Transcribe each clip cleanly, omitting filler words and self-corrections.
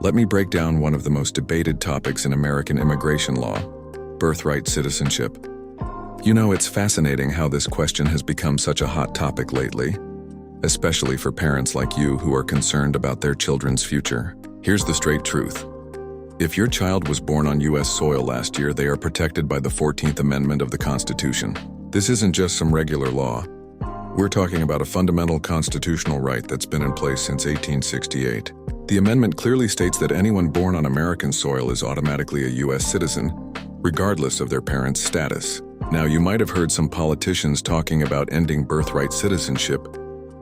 Let me break down one of the most debated topics in American immigration law: birthright citizenship. You know, it's fascinating how this question has become such a hot topic lately, especially for parents like you who are concerned about their children's future. Here's the straight truth. If your child was born on U.S. soil last year, they are protected by the 14th Amendment of the Constitution. This isn't just some regular law. We're talking about a fundamental constitutional right that's been in place since 1868. The amendment clearly states that anyone born on American soil is automatically a U.S. citizen, regardless of their parents' status. Now, you might have heard some politicians talking about ending birthright citizenship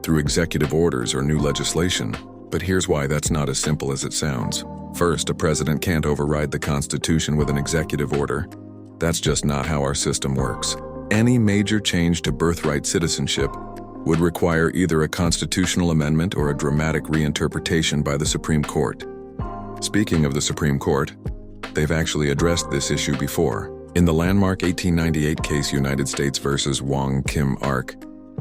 through executive orders or new legislation, but here's why that's not as simple as it sounds. First, a president can't override the Constitution with an executive order. That's just not how our system works. Any major change to birthright citizenship would require either a constitutional amendment or a dramatic reinterpretation by the Supreme Court. Speaking of the Supreme Court, they've actually addressed this issue before. In the landmark 1898 case United States versus Wong Kim Ark,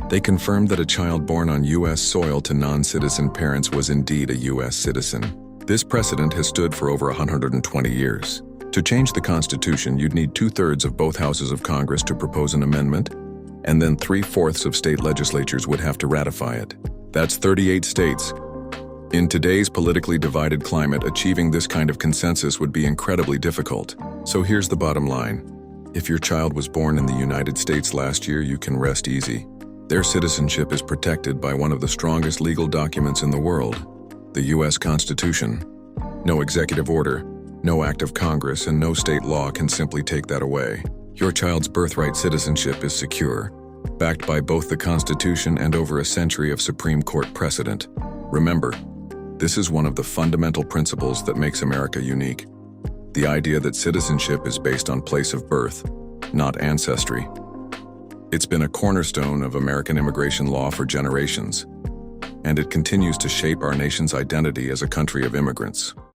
they confirmed that a child born on U.S. soil to non-citizen parents was indeed a U.S. citizen. This precedent has stood for over 120 years. To change the Constitution, you'd need 2/3 of both houses of Congress to propose an amendment, and then 3/4 of state legislatures would have to ratify it. That's 38 states. In today's politically divided climate, achieving this kind of consensus would be incredibly difficult. So here's the bottom line. If your child was born in the United States last year, you can rest easy. Their citizenship is protected by one of the strongest legal documents in the world, the U.S. Constitution. No executive order, no act of Congress, and no state law can simply take that away. Your child's birthright citizenship is secure, backed by both the Constitution and over a century of Supreme Court precedent. Remember, this is one of the fundamental principles that makes America unique. The idea that citizenship is based on place of birth, not ancestry. It's been a cornerstone of American immigration law for generations, and it continues to shape our nation's identity as a country of immigrants.